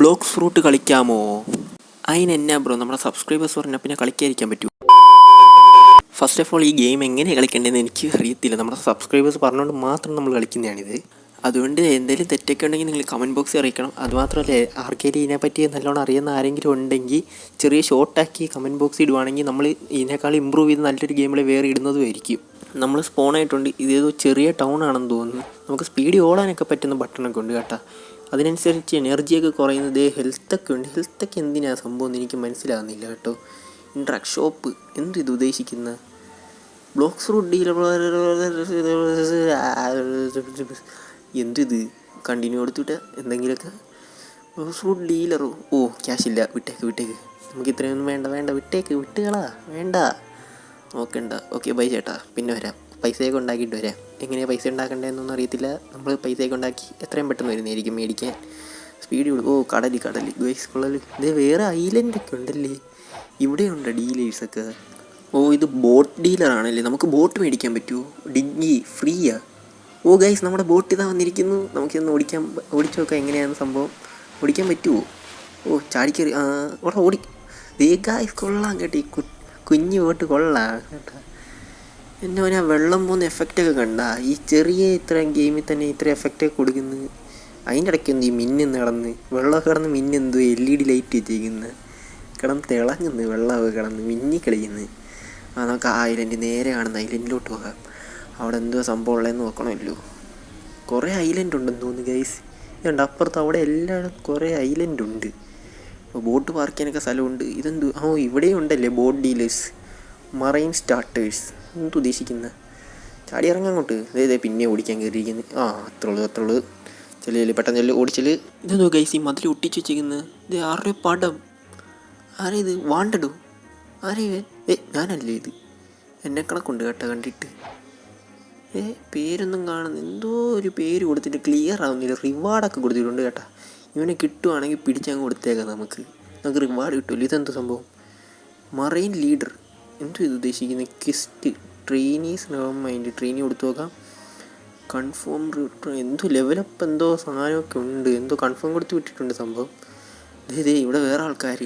Blocks fruit കളിക്കാമോ? അതിനെന്നാ bro, നമ്മുടെ സബ്സ്ക്രൈബേഴ്സ് പറഞ്ഞാൽ പിന്നെ കളിക്കാതിരിക്കാൻ പറ്റുമോ? ഫസ്റ്റ് ഓഫ് ഓൾ ഈ ഗെയിം എങ്ങനെ കളിക്കേണ്ടതെന്ന് എനിക്ക് അറിയത്തില്ല. നമ്മുടെ സബ്സ്ക്രൈബേഴ്സ് പറഞ്ഞുകൊണ്ട് മാത്രം നമ്മൾ കളിക്കുന്നതാണിത്. അതുകൊണ്ട് എന്തെങ്കിലും തെറ്റൊക്കെ ഉണ്ടെങ്കിൽ നിങ്ങൾ കമൻറ്റ് ബോക്സിൽ അറിയിക്കണം. അതുമാത്രമല്ല, ആർക്കെങ്കിലും ഇതിനെപ്പറ്റി നല്ലോണം അറിയുന്ന ആരെങ്കിലും ഉണ്ടെങ്കിൽ ചെറിയ ഷോർട്ടാക്കി കമൻറ്റ് ബോക്സിൽ ഇടുവാണെങ്കിൽ നമ്മൾ ഇതിനേക്കാൾ ഇമ്പ്രൂവ് ചെയ്ത് നല്ലൊരു ഗെയിമിൽ വേറെ ഇടുന്നതുമായിരിക്കും. നമ്മൾ സ്പോണായിട്ടുണ്ട്. ഇതേതോ ചെറിയ ടൗൺ ആണെന്ന് തോന്നുന്നു. നമുക്ക് സ്പീഡിൽ ഓടാനൊക്കെ പറ്റുന്ന ബട്ടണൊക്കെ ഉണ്ട് കേട്ടോ. അതിനനുസരിച്ച് എനർജിയൊക്കെ കുറയുന്നത്. ഹെൽത്തൊക്കെ ഉണ്ട്. ഹെൽത്തൊക്കെ എന്തിനാണ് സംഭവം എന്ന് എനിക്ക് മനസ്സിലാകുന്നില്ല കേട്ടോ. ഇൻട്രാക്ട് ഷോപ്പ് ഇത് ഉദ്ദേശിക്കുന്ന ബ്ലോക്സ് ഫ്രൂട്ട് ഡീലർ എന്തിത് കണ്ടിന്യൂ കൊടുത്തിട്ട് എന്തെങ്കിലുമൊക്കെ. Blocks fruit ഡീലറോ? ഓ ക്യാഷില്ല, വിട്ടേക്ക്. നമുക്ക് ഇത്രയൊന്നും വേണ്ട, വിട്ടുകളാ, വേണ്ട, നോക്കണ്ട. ഓക്കെ ബൈ ചേട്ടാ, പിന്നെ വരാം. പൈസയൊക്കെ ഉണ്ടാക്കിയിട്ട് വരാം. എങ്ങനെയാണ് പൈസ ഉണ്ടാക്കേണ്ടതെന്നൊന്നും അറിയത്തില്ല. നമ്മൾ പൈസയൊക്കെ ഉണ്ടാക്കി എത്രയും പെട്ടെന്ന് വരുന്നതായിരിക്കും മേടിക്കാൻ. സ്പീഡ് ഓ കടൽ ഗൈസ് കൊള്ളൽ. ഇത് വേറെ ഐലൻഡൊക്കെ ഉണ്ടല്ലേ, ഇവിടെയുണ്ട് ഡീലേഴ്സൊക്കെ. ഓ ഇത് ബോട്ട് ഡീലറാണല്ലേ. നമുക്ക് ബോട്ട് മേടിക്കാൻ പറ്റുമോ? ഡിഗ്ഗി ഫ്രീയാ? ഓ ഗൈസ് നമ്മുടെ ബോട്ട് ഇതാ വന്നിരിക്കുന്നു. നമുക്കിന്ന് ഓടിച്ചു നോക്കാം എങ്ങനെയാണ് സംഭവം. ഓടിക്കാൻ പറ്റുമോ? ഓ ചാടിക്കറി ഓടി. ദേ ഗൈസ് കൊള്ളാം കേട്ടോ, ഈ കുഞ്ഞു ബോട്ട് കൊള്ളാം കേട്ടോ. എന്നെ ആ വെള്ളം പോകുന്ന എഫക്റ്റൊക്കെ കണ്ട. ഈ ചെറിയ ഇത്രയും ഗെയിമിൽ തന്നെ ഇത്ര എഫക്റ്റൊക്കെ കൊടുക്കുന്നത്. അതിൻ്റെ ഇടയ്ക്ക് എന്ത് ഈ മിന്നെന്ന് കിടന്ന് വെള്ളമൊക്കെ കിടന്ന് മിന്നെന്തോ LED ലൈറ്റ് വെച്ചേക്കുന്നത് കിടന്ന് തിളങ്ങുന്നു. വെള്ളമൊക്കെ കിടന്ന് മിന്നി കളിക്കുന്നത്. നമുക്ക് ആ ഐലൻഡ് നേരെ കാണുന്ന ഐലൻഡിലോട്ട് പോകാം. അവിടെ എന്തോ സംഭവം ഉള്ളതെന്ന് നോക്കണമല്ലോ. കുറേ ഐലൻഡ് ഉണ്ടെന്ന് തോന്നുന്നു ഗൈസ്. ഇതുണ്ട് അപ്പുറത്ത് അവിടെ എല്ലായിടും കുറേ ഐലൻഡ് ഉണ്ട്. അപ്പോൾ ബോട്ട് പാർക്ക് ചെയ്യാനൊക്കെ സ്ഥലമുണ്ട്. ഇതെന്ത് ഇവിടെയും ഉണ്ടല്ലേ ബോട്ട് ഡീലേഴ്സ്, മറൈൻ സ്റ്റാർട്ടേഴ്സ്. എന്തുദ്ദേശിക്കുന്നത്? ചാടി ഇറങ്ങാൻ അങ്ങോട്ട്. അതെ പിന്നെ ഓടിക്കാൻ കയറിയിരിക്കുന്നത്. അത്രയുള്ളൂ. ചെല്ലു പെട്ടെന്ന് ഓടിച്ചല്. ഇതെന്തോ ഗൈസ് ഈ മതിൽ ഒട്ടിച്ച് വെച്ചിരിക്കുന്നത്. ഇത് ആരുടെ പടം? ആരാ ഇത്? വാണ്ടടോ? ആരാ ഇവൻ? ഞാനല്ലേ ഇത്? എന്നെ കണക്കുണ്ട് കേട്ടോ കണ്ടിട്ട്. പേരൊന്നും കാണുന്നു. എന്തോ ഒരു പേര് കൊടുത്തിട്ട് ക്ലിയർ ആവുന്നില്ല. റിവാർഡൊക്കെ കൊടുത്തിട്ടുണ്ട് കേട്ടോ. ഇവനെ കിട്ടുവാണെങ്കിൽ പിടിച്ചങ്ങ് കൊടുത്തേക്കാം. നമുക്ക് റിവാർഡ് കിട്ടുമല്ലോ. ഇതെന്ത് സംഭവം? Marine leader. എന്തോ ഇത് ഉദ്ദേശിക്കുന്നത്? ക്വിസ്റ്റ് ട്രെയിനീസ് മൈൻഡ് ട്രെയിനി കൊടുത്തു നോക്കാം. കൺഫേം എന്തോ ലെവലപ്പ് എന്തോ സാധനമൊക്കെ ഉണ്ട്. എന്തോ കൺഫേം കൊടുത്ത് വിട്ടിട്ടുണ്ട് സംഭവം. ഇവിടെ വേറെ ആൾക്കാർ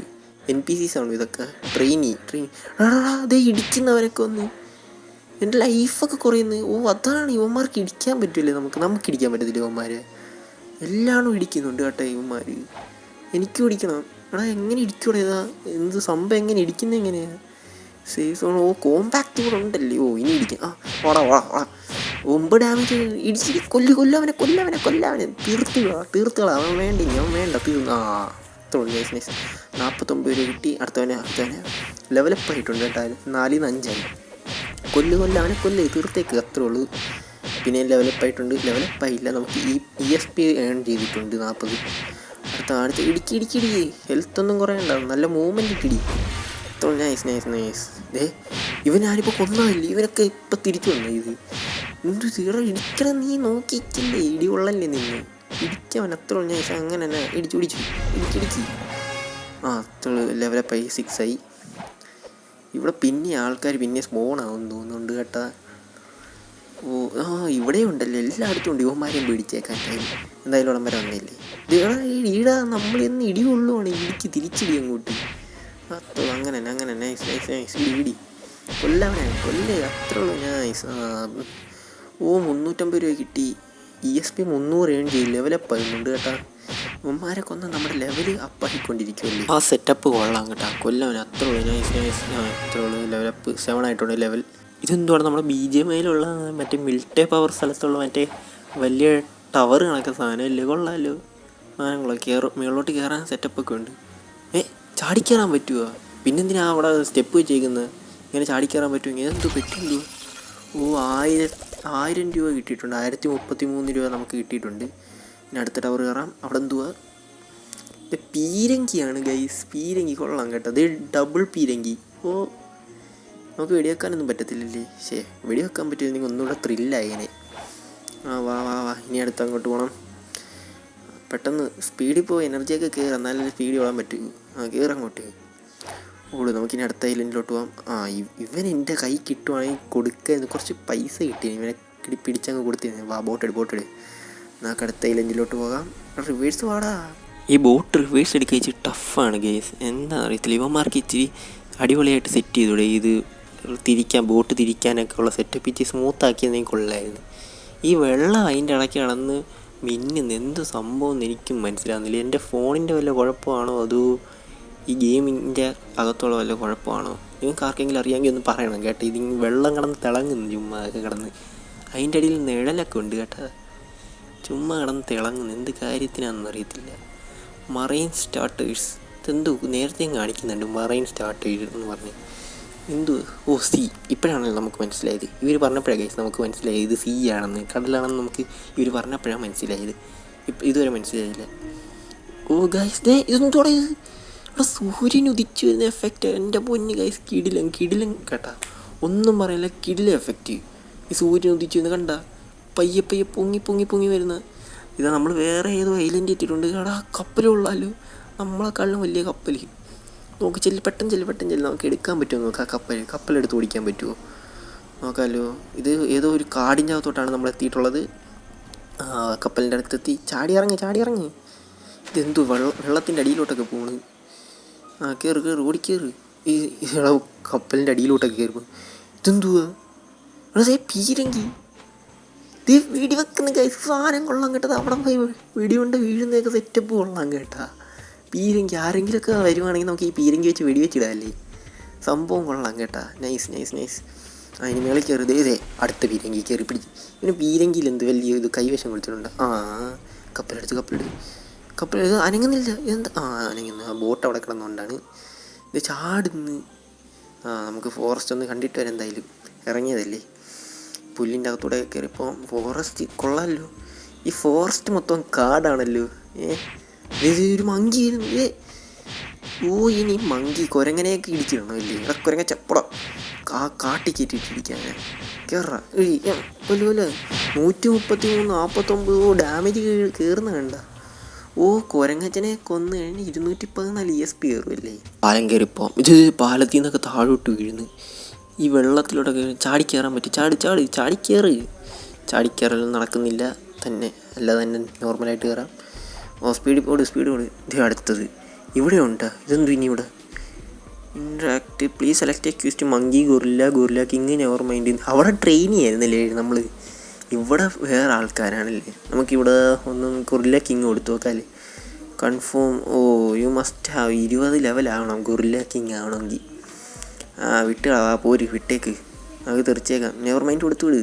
NPCs ആണോ ഇതൊക്കെ? ട്രെയിനി അതേ ഇടിക്കുന്നവരൊക്കെ ഒന്ന്. എൻ്റെ ലൈഫൊക്കെ കുറയുന്നു. അതാണ് ഇവന്മാർക്ക് ഇടിക്കാൻ പറ്റില്ലേ? നമുക്ക് ഇടിക്കാൻ പറ്റത്തില്ല. ഇവന്മാരെ എല്ലാവരും ഇടിക്കുന്നുണ്ട് കേട്ടോ. ഇവന്മാർ എനിക്കും ഇടിക്കണം. എങ്ങനെ ഇടിക്കൂടെ? എന്ത് സംഭവം? എങ്ങനെ ഇടിക്കുന്നത്? എങ്ങനെയാണ്? Safe zone. കോമ്പാക്റ്റ് കൂടെ ഉണ്ടല്ലേ. ഇനി ഇടിക്കാം. ഓടാ 9 ഡാമേജ് ഇടിച്ചിട്ട് കൊല്ലവനെ തീർത്തുകളാ. അവൻ വേണ്ട തീർന്നു. നൈസ് 49 രൂപ കിട്ടി. അടുത്തവനെ ലെവലപ്പ് ആയിട്ടുണ്ട് കേട്ടോ. 4-5 ആയി. അവനെ തീർത്തേക്ക്. അത്രേ ഉള്ളൂ. പിന്നെ ലെവലപ്പായിട്ടുണ്ട്. ലെവലപ്പായില്ല. നമുക്ക് ESP ഏൺ ചെയ്തിട്ടുണ്ട് 40. അടുത്ത ഇടിക്കി. ഹെൽത്തൊന്നും കുറയണ്ട. നല്ല മൂവ്മെൻറ്റ് ഇടി. അത്ര നൈസ്. ഇവനാരിപ്പോൾ കൊന്നതല്ലേ. ഇവനൊക്കെ ഇപ്പം തിരിച്ചു വന്നു. ഇത് എന്ത് തീരെ ഇടിക്കണം. നീ നോക്കിയില്ലേ? ഇടി കൊള്ളല്ലേ നിന്ന് ഇടിക്കവൻ. അത്ര നൈസ്. അങ്ങനെ തന്നെ ഇടിക്കി. അത്ര ലെവലപ്പായി. 6 ആയി. ഇവിടെ പിന്നെ ആൾക്കാർ പിന്നെ സ്പോണാവുമെന്ന് തോന്നുന്നുണ്ട് കേട്ടാ. ഇവിടെ ഉണ്ടല്ലോ. എല്ലായിടത്തും ഉണ്ട്. യുവന്മാരെയും പിടിച്ചേക്കാൻ എന്തായാലും ഉടൻ വരെ വന്നില്ലേ. ഈടാ നമ്മളെന്ന് ഇടി കൊള്ളുവാണ്. ഇടിക്ക് തിരിച്ചിടി അങ്ങോട്ട്. അത്ര അങ്ങനെ നൈസ്. ഇടി കൊല്ലവനെ അത്ര ഉള്ളൂ. നൈസ്. 350 രൂപ കിട്ടി. ESP 300 ഏൺ ചെയ്യും. ലെവലപ്പ് ആകുന്നുണ്ട് കേട്ടാ. ഉമ്മാരെ കൊന്ന് നമ്മുടെ ലെവൽ അപ്പായിക്കൊണ്ടിരിക്കുമല്ലേ. ആ സെറ്റപ്പ് കൊള്ളാം കേട്ടോ. കൊല്ലവൻ അത്ര ഉള്ളൂ. നൈസ്. അത്ര ഉള്ളൂ. ലെവലപ്പ് 7 ആയിട്ടുണ്ട് ലെവൽ. ഇതെന്തുവാണ്? നമ്മുടെ BGMIയിലുള്ള മറ്റേ മിൽട്ടേ പവർ സ്ഥലത്തുള്ള മറ്റേ വലിയ ടവർ കണക്കെ സാധനം അല്ലേ. കൊള്ളാമല്ലോ. മുകളിലോട്ട് കയറാൻ സെറ്റപ്പൊക്കെ ഉണ്ട്. ചാടിക്കയറാൻ പറ്റുമോ? പിന്നെന്തിനാ അവിടെ സ്റ്റെപ്പ് വെച്ചേക്കുന്നത്? ഇങ്ങനെ ചാടിക്കയറാൻ പറ്റുമോ? ഇങ്ങനെ എന്തോ പറ്റുമല്ലോ. 1000 രൂപ കിട്ടിയിട്ടുണ്ട്. 1033 രൂപ നമുക്ക് കിട്ടിയിട്ടുണ്ട്. പിന്നെ അടുത്ത ടവർ കയറാം. അവിടെ എന്തുവാ? പീരങ്കിയാണ് ഗൈസ്. പീരങ്കി കൊള്ളാം കേട്ടോ. അത് ഡബിൾ പീരങ്കി. നമുക്ക് വെടിവെക്കാനൊന്നും പറ്റത്തില്ലല്ലേ. വെടിവെക്കാൻ പറ്റില്ലെങ്കിൽ ഒന്നുകൂടെ ത്രില്ലായനെ. വാ ഇനി അടുത്ത് അങ്ങോട്ട് പോകണം. പെട്ടെന്ന് സ്പീഡിൽ പോയി എനർജിയൊക്കെ കയറാം. നല്ല സ്പീഡിൽ ഓടാൻ പറ്റും. കയറങ്ങോട്ട് നമുക്കിനി അടുത്ത ഐലൻഡിലോട്ട് പോകാം. ഇവൻ എൻ്റെ കൈ കിട്ടുവാണെങ്കിൽ കൊടുക്കുക. കുറച്ച് പൈസ കിട്ടി. ഇവനെ പിടിച്ചങ്ങ് കൊടുത്തിരുന്നു. ബോട്ടെട്. നമുക്ക് അടുത്ത ഐലൻഡിലോട്ട് പോകാം. റിവേഴ്സ് വാടാ. ഈ ബോട്ട് റിവേഴ്സ് എടുക്കുക വെച്ച് ടഫാണ് ഗേസ്. എന്താ അറിയത്തില്ല, ഇവന്മാർക്ക് ഇച്ചിരി അടിപൊളിയായിട്ട് സെറ്റ് ചെയ്തൂടെ ഇത് ബോട്ട് തിരിക്കാനൊക്കെ ഉള്ള സെറ്റപ്പ് ഇച്ചിരി സ്മൂത്താക്കിയതെങ്കിൽ കൊള്ളായിരുന്നു. ഈ വെള്ളം അതിൻ്റെ ഇടയ്ക്ക് കിടന്ന് മിന്നുന്ന എന്ത് സംഭവം എന്ന് എനിക്കും മനസ്സിലാകുന്നില്ല. എൻ്റെ ഫോണിൻ്റെ വല്ല കുഴപ്പമാണോ അതോ ഈ ഗെയിമിൻ്റെ അകത്തുള്ള വല്ല കുഴപ്പമാണോ? നിങ്ങൾക്ക് ആർക്കെങ്കിലും അറിയാമെങ്കിൽ ഒന്ന് പറയണം കേട്ടോ. ഇതിങ്ങനെ വെള്ളം കിടന്ന് തിളങ്ങുന്നു, ചുമ്മാ ഒക്കെ കിടന്ന് അതിൻ്റെ അടിയിൽ നിഴലൊക്കെ ഉണ്ട് കേട്ടോ. ചുമ്മാ കിടന്ന് തിളങ്ങുന്നു, എന്ത് കാര്യത്തിനാണെന്ന് അറിയത്തില്ല. മറൈൻ സ്റ്റാർട്ടേഴ്സ് ഇതെന്തോ നേരത്തെയും കാണിക്കുന്നുണ്ട്, മറൈൻ സ്റ്റാർട്ടേഴ്സ് എന്ന് പറഞ്ഞ് എന്തോ. ഇപ്പോഴാണല്ലോ നമുക്ക് മനസ്സിലായത്. ഇവർ പറഞ്ഞപ്പോഴാണ് ഗൈസ് നമുക്ക് മനസ്സിലായത് ഇത് സീ ആണെന്ന്, കടലാണെന്ന് നമുക്ക് ഇവർ പറഞ്ഞപ്പോഴാണ് മനസ്സിലായത്. ഇതുവരെ മനസ്സിലായില്ല. ഗൈസ് ഇതെന്തോടെ ഇവിടെ സൂര്യൻ ഉദിച്ചു വരുന്ന എഫക്റ്റ്. എൻ്റെ പൊന്ന് ഗൈസ്, കിടിലം കേട്ടാ, ഒന്നും പറയില്ല, കിടിലം എഫക്റ്റ്. ഈ സൂര്യൻ ഉദിച്ചു വരുന്ന കണ്ട പയ്യെ പൊങ്ങി വരുന്ന ഇതാ. നമ്മൾ വേറെ ഏതോ ഐലൻഡ് എത്തിയിട്ടുണ്ട്. എടാ കപ്പലുള്ളാലോ, നമ്മളെക്കാളും വലിയ കപ്പൽ. നോക്ക് പെട്ടെന്ന് നമുക്ക് എടുക്കാൻ പറ്റുമോ നോക്കാം. കപ്പലെടുത്ത് ഓടിക്കാൻ പറ്റുമോ നോക്കാമല്ലോ. ഇത് ഏതോ ഒരു കാടിൻ്റെ അകത്തോട്ടാണ് നമ്മൾ എത്തിയിട്ടുള്ളത്. കപ്പലിൻ്റെ അടുത്തെത്തി. ചാടി ഇറങ്ങി. ഇതെന്തോ വെള്ളത്തിൻ്റെ അടിയിലോട്ടൊക്കെ പോണ്. കയറ് ഓടിക്കേറ്. ഈ കപ്പലിൻ്റെ അടിയിലോട്ടൊക്കെ കയറുമ്പോൾ ഇതെന്തുവാ പീരങ്കി. ഇത് വെടി വെക്കുന്ന കൈസ് സാധനം കൊള്ളാൻ കേട്ടത്. അവിടെ പോയി വെടികൊണ്ട് വീഴുന്നതൊക്കെ സെറ്റപ്പ് കൊള്ളാൻ കേട്ടാ. പീരങ്കി ആരെങ്കിലുമൊക്കെ വരുവാണെങ്കിൽ നമുക്ക് ഈ പീരങ്കി വെച്ച് വെടിവെച്ചിടാല്ലേ. സംഭവം കൊള്ളാം കേട്ടാ. നൈസ്. അതിന് മേളിൽ കയറി അടുത്ത പീരങ്കി കയറി പിടിച്ച്. പിന്നെ പീരങ്കിയിൽ എന്ത് വലിയ ഇത് കൈവശം കൊടുത്തിട്ടുണ്ട്. കപ്പലെടുത്ത് അനങ്ങുന്നില്ല. അനങ്ങുന്ന ബോട്ട് അവിടെ കിടന്നുകൊണ്ടാണ് ഇത് ചാടുന്നു. നമുക്ക് ഫോറസ്റ്റ് ഒന്ന് കണ്ടിട്ട് വരാം. എന്തായാലും ഇറങ്ങിയതല്ലേ, പുല്ലിൻ്റെ അകത്തൂടെ കയറിയപ്പോൾ ഫോറസ്റ്റ് കൊള്ളാമല്ലോ. ഈ ഫോറസ്റ്റ് മൊത്തം കാടാണല്ലോ. ഒരു മങ്കി ഇനി മങ്കി കുരങ്ങനെയൊക്കെ ഇടിച്ചിടണം അല്ലേ. കുരങ്ങ ചപ്പട കാട്ടിക്കേറ്റിട്ടിരിക്കാൻ കയറാ. 133 49 ഡാമേജ് കയറുന്ന കണ്ട. കുരങ്ങച്ചനെ കൊന്നു കഴിഞ്ഞ് 214 ESP കയറുമല്ലേ. പാലം കയറിപ്പോൾ ഇത് പാലത്തിൽ നിന്നൊക്കെ താഴോട്ട് വീഴുന്നു. ഈ വെള്ളത്തിലൂടെ ചാടി കയറാൻ പറ്റും. ചാടിക്കയറലൊന്നും നടക്കുന്നില്ല തന്നെ, അല്ലാതെ തന്നെ നോർമലായിട്ട് കയറാം. സ്പീഡ് പോട്. ഇത് അടുത്തത് ഇവിടെ ഉണ്ട്. ഇതെന്തു ഇനി ഇവിടെ interact please select a quest monkey gorilla king never mind. അവിടെ ട്രെയിൻ ചെയ്യായിരുന്നല്ലേ നമ്മൾ. ഇവിടെ വേറെ ആൾക്കാരാണല്ലേ. നമുക്കിവിടെ ഒന്ന് ഗൊറില്ല കിങ് കൊടുത്തു നോക്കാല്ലേ. കൺഫേം. യു മസ്റ്റ് ഹാവ് 20 ലെവലാവണം ഗൊറില്ല കിങ് ആവണമെങ്കിൽ. വിട്ടേക്ക്, അത് തെറിച്ചേക്കാം. നെവർ മൈൻഡ് കൊടുത്തു വിട്.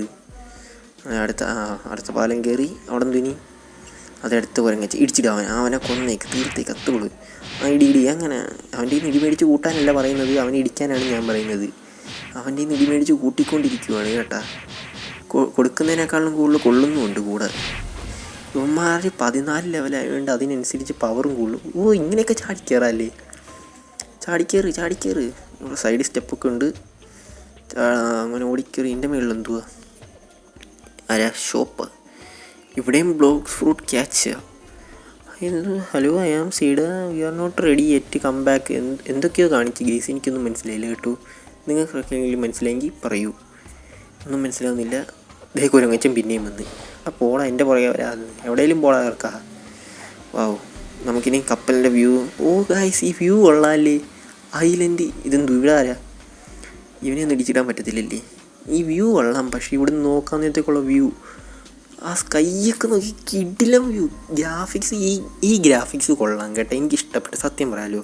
അടുത്ത പാലം കയറി. അവിടെ എന്തിനി അതെടുത്ത് കുരങ്ങച്ച് ഇടിച്ചിടും. അവനെ കൊന്നേക്ക് തീർത്തേക്ക് അത്തുള്ളൂ. ഇടി അങ്ങനെ അവൻ്റെ ഇടി മേടിച്ച് കൂട്ടാനല്ല പറയുന്നത്, അവനെ ഇടിക്കാനാണ് ഞാൻ പറയുന്നത്. അവൻ്റെ ഇടി മേടിച്ച് കൂട്ടിക്കൊണ്ടിരിക്കുവാണ് കേട്ടാ. കൊടുക്കുന്നതിനേക്കാളും കൂടുതൽ കൊള്ളുന്നുമുണ്ട് കൂടെ. ഇവന്മാർ 14 ലെവലായതുകൊണ്ട് അതിനനുസരിച്ച് പവറും കൂടുതലും. ഇങ്ങനെയൊക്കെ ചാടിക്കയറല്ലേ. ചാടിക്കയറ്. സൈഡ് സ്റ്റെപ്പൊക്കെ ഉണ്ട്. അങ്ങനെ ഓടിക്കയറി. എൻ്റെ മേളിൽ എന്തുവാ ഷോപ്പ്. ഇവിടെയും blox fruit catch. Hello I am സീഡ, we are not ready yet come back. എന്തൊക്കെയോ കാണിച്ച് ഗെയ്സ്, എനിക്കൊന്നും മനസ്സിലായില്ല കേട്ടോ. നിങ്ങൾക്കെങ്കിലും മനസ്സിലായെങ്കിൽ പറയൂ. ഒന്നും മനസ്സിലാവുന്നില്ല. കുരങ്ങച്ചൻ പിന്നെയും വന്ന്. പോടാ, എൻ്റെ പുറകെ വരാതെ എവിടെയെങ്കിലും പോടാ ഇറക്കാ. നമുക്കിനി കപ്പലിൻ്റെ വ്യൂ. ഗൈസ് ഈ വ്യൂ കൊള്ളാമല്ലേ. ഐലൻഡ് ഇതെന്തു ഇവിടെ ആരാ? ഇവനെയൊന്നും ഇടിച്ചിടാൻ പറ്റത്തില്ലല്ലേ. ഈ വ്യൂ കൊള്ളാം, പക്ഷേ ഇവിടെ നിന്ന് നോക്കാൻ നേരത്തേക്കുള്ള വ്യൂ, സ്കൈയൊക്കെ നോക്കി കിടിലം വ്യൂ. ഗ്രാഫിക്സ് ഈ ഗ്രാഫിക്സ് കൊള്ളാം കേട്ടോ. എനിക്കിഷ്ടപ്പെട്ടു, സത്യം പറയാമല്ലോ.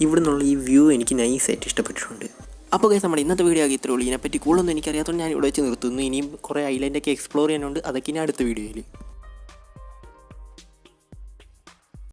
ഇവിടെ നിന്നുള്ള ഈ വ്യൂ എനിക്ക് നൈസായിട്ട് ഇഷ്ടപ്പെട്ടിട്ടുണ്ട്. അപ്പോൾ ഗൈസ് നമ്മുടെ ഇന്നത്തെ വീഡിയോ ആകെ ഇത്രേ ഉള്ളൂ. ഇതിനെപ്പറ്റി കൂടുതലൊന്നും എനിക്കറിയാത്തതുകൊണ്ട് ഞാൻ ഇവിടെ വെച്ച് നിർത്തുന്നു. ഇനിയും കുറേ ഐലൻഡൊക്കെ എക്സ്പ്ലോർ ചെയ്യാനുണ്ട്. അതൊക്കെ ഇനി അടുത്ത വീഡിയോയിൽ.